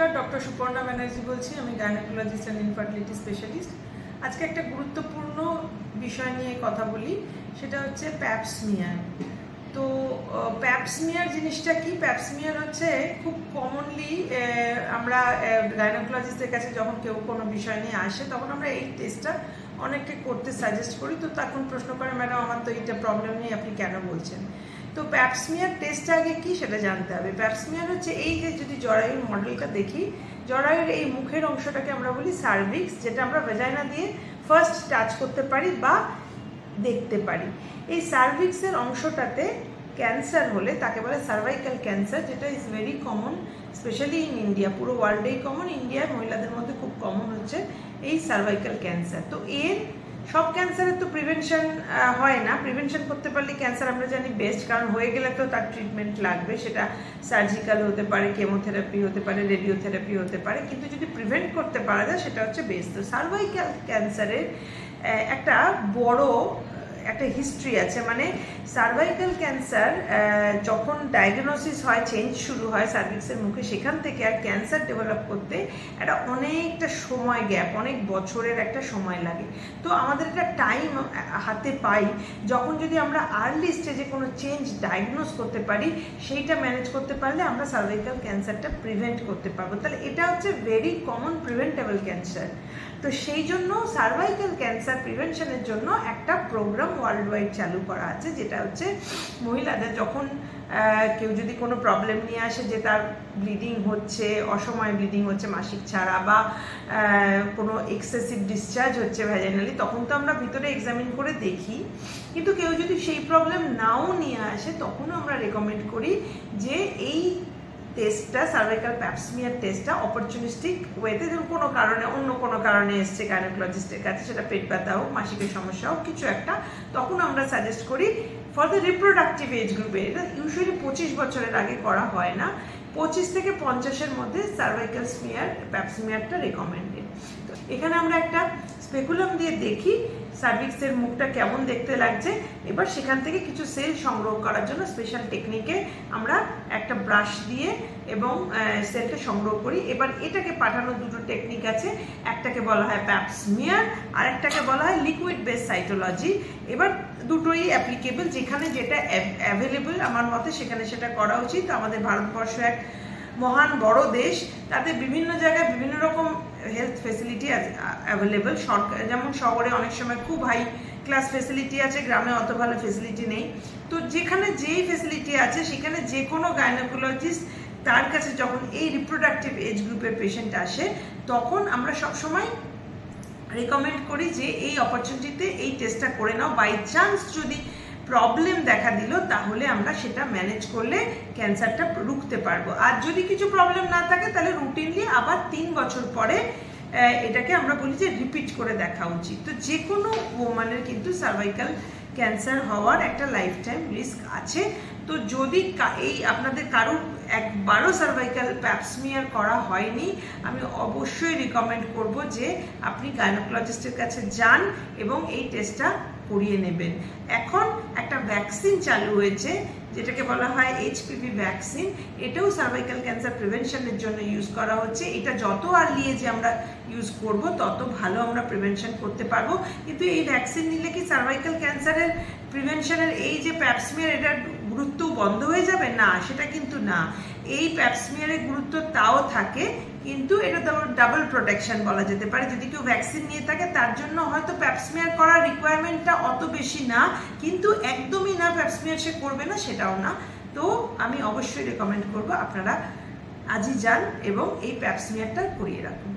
নমস্কার, ডক্টর সুপর্ণা ব্যানার্জি বলছি। আমি গাইনোকোলজিস্ট অ্যান্ড ইনফার্টিলিটি স্পেশালিস্ট। আজকে একটা গুরুত্বপূর্ণ বিষয় নিয়ে কথা বলি, সেটা হচ্ছে প্যাপস্মিয়ার। তো প্যাপস্মিয়ার জিনিসটা কি? প্যাপস্মিয়ার হচ্ছে খুব কমনলি আমরা গাইনোকোলজিস্টের কাছে যখন কেউ কোনো বিষয় নিয়ে আসে তখন আমরা এই টেস্টটা অনেককে করতে সাজেস্ট করি। তো তখন প্রশ্ন করে, ম্যাডাম আমার তো এইটা প্রবলেম নেই, আপনি কেন বলছেন? তো প্যাপস্মিয়ার টেস্টটা আগে কি সেটা জানতে হবে। প্যাপস্মিয়ার হচ্ছে এই যে যদি জরায়ুর মডেলটা দেখি, জরায়ুর এই মুখের অংশটাকে আমরা বলি সার্ভিক্স, যেটা আমরা ভেজাইনা দিয়ে ফার্স্ট টাচ করতে পারি বা দেখতে পারি। এই সার্ভিক্সের অংশটাতে ক্যান্সার হলে তাকে বলে সার্ভাইকাল ক্যান্সার, যেটা is very common, specially in India. পুরো ওয়ার্ল্ডেই কমন, ইন্ডিয়ার মহিলাদের মধ্যে খুব কমন হচ্ছে এই সার্ভাইকাল ক্যান্সার। তো এর সব ক্যান্সারের তো প্রিভেনশন হয় না। প্রিভেনশন করতে পারলে ক্যান্সার আমরা জানি বেস্ট, কারণ হয়ে গেলে তো তার ট্রিটমেন্ট লাগবে, সেটা সার্জিক্যাল হতে পারে, কেমোথেরাপি হতে পারে, রেডিওথেরাপি হতে পারে, কিন্তু যদি প্রিভেন্ট করতে পারা যায় সেটা হচ্ছে বেস্ট। তো সার্ভাইকাল ক্যান্সারের একটা বড় একটা হিস্ট্রি আছে। মানে সার্ভাইকাল ক্যান্সার যখন ডায়াগনোসিস হয়, চেঞ্জ শুরু হয় সার্ভিক্সের মুখে, সেখান থেকে আর ক্যান্সার ডেভেলপ করতে একটা অনেকটা সময় গ্যাপ, অনেক বছরের একটা সময় লাগে। তো আমাদের একটা টাইম হাতে পাই যখন যদি আমরা আর্লি স্টেজে কোনো চেঞ্জ ডায়াগনোস করতে পারি, সেইটা ম্যানেজ করতে পারলে আমরা সার্ভাইকাল ক্যান্সারটা প্রিভেন্ট করতে পারবো। তাহলে এটা হচ্ছে ভেরি কমন প্রিভেন্টেবল ক্যান্সার। তো সেই জন্য সার্ভাইকাল ক্যান্সার প্রিভেনশনের জন্য একটা প্রোগ্রাম ওয়ার্ল্ড ওয়াইড চালু করা আছে, যেটা হচ্ছে মহিলাদের যখন কেউ যদি কোনো প্রবলেম নিয়ে আসে, যে তার ব্লিডিং হচ্ছে, অসময়ে ব্লিডিং হচ্ছে মাসিক ছাড়া, বা কোনো এক্সেসিভ ডিসচার্জ হচ্ছে ভ্যাজাইনালি, তখন তো আমরা ভিতরে এক্সামিন করে দেখি। কিন্তু কেউ যদি সেই প্রবলেম নাও নিয়ে আসে, তখনও আমরা রেকমেন্ড করি যে এই টেস্টটা, সার্ভাইকাল প্যাপস্মিয়ার টেস্টটা অপরচুনিস্টিক ওয়েতে, ধরুন কোনো কারণে, অন্য কোনো কারণে এসছে গাইনোকোলজিস্টের কাছে, সেটা পেট ব্যথা হোক, মাসিকের সমস্যা হোক, কিছু একটা, তখন আমরা সাজেস্ট করি ফর দ্য রিপ্রোডাক্টিভ এজ গ্রুপে। এটা ইউজুয়ালি 25 বছরের আগে করা হয় না, 25 থেকে 50-এর মধ্যে সার্ভাইকাল প্যাপস্মিয়ারটা রেকমেন্ডেড। তো এখানে আমরা একটা স্পেকুলাম দিয়ে দেখি সার্ভিক্সের মুখটা কেমন দেখতে লাগছে। এবার সেখান থেকে কিছু সেল সংগ্রহ করার জন্য স্পেশাল টেকনিকে আমরা একটা ব্রাশ দিয়ে এবং সেলটা সংগ্রহ করি। এবার এটাকে পাঠানোর দুটো টেকনিক আছে, একটাকে বলা হয় প্যাপস্মিয়ার আর একটাকে বলা হয় লিকুইড বেস সাইটোলজি। এবার দুটোই অ্যাপ্লিকেবল, যেখানে যেটা অ্যাভেলেবল আমার মতে সেখানে সেটা করা উচিত। আমাদের ভারতবর্ষ এক মহান বড় দেশ, তাতে বিভিন্ন জায়গায় বিভিন্ন রকম হেলথ ফেসিলিটি অ্যাভেলেবল। সরকার যেমন শহরে অনেক সময় খুব হাই ক্লাস ফেসিলিটি আছে, গ্রামে অত ভালো ফেসিলিটি নেই। তো যেখানে যেই ফেসিলিটি আছে সেখানে যে কোনো গাইনোকোলজিস্ট তার কাছে যখন এই রিপ্রোডাক্টিভ এজ গ্রুপের পেশেন্ট আসে, তখন আমরা সবসময় রেকমেন্ড করি যে এই অপরচুনিটিতে এই টেস্টটা করে নাও। বাই চান্স যদি প্রবলেম দেখা দিল, তাহলে আমরা সেটা ম্যানেজ করলে ক্যান্সারটা রুখতে পারবো। আর যদি কিছু প্রবলেম না থাকে, তাহলে রুটিনলি আবার 3 বছর পরে এটাকে আমরা বলি যে রিপিট করে দেখা উচিত। তো যে কোনো ওমানের কিন্তু সার্ভাইকাল ক্যান্সার হওয়ার একটা লাইফ টাইম রিস্ক আছে। তো যদি এই আপনাদের কারোর একবারও সার্ভাইকাল প্যাপস্মিয়ার করা হয়নি, আমি অবশ্যই রিকমেন্ড করব যে আপনি গাইনোকোলজিস্টের কাছে যান এবং এই টেস্টটা করিয়ে নেবেন। এখন একটা ভ্যাকসিন চালু হয়েছে, যেটাকে বলা হয় HPV ভ্যাকসিন। এটাও সার্ভাইকাল ক্যান্সার প্রিভেনশনের জন্য ইউজ করা হচ্ছে। এটা যত আর্লি এজে আমরা ইউজ করব, তত ভালো আমরা প্রিভেনশন করতে পারবো। কিন্তু এই ভ্যাকসিন নিলে কি সার্ভাইকাল ক্যান্সারের প্রিভেনশনের এই যে প্যাপস্মিয়ার, এটার গুরুত্ব বন্ধ হয়ে যাবে? না, সেটা কিন্তু না। এই প্যাপস্মিয়ারের গুরুত্ব তাও থাকে, কিন্তু এটা ডাবল প্রোটেকশন বলা যেতে পারে। যদি কেউ ভ্যাকসিন নিয়ে থাকে, তার জন্য হয়তো প্যাপস্মিয়ার করার রিকোয়ারমেন্টটা অত বেশি না, কিন্তু একদমই না প্যাপস্মিয়ার সে করবে না সেটাও না। তো আমি অবশ্যই রেকমেন্ড করবো আপনারা আজই যান এবং এই প্যাপস্মিয়ারটা করিয়ে রাখুন।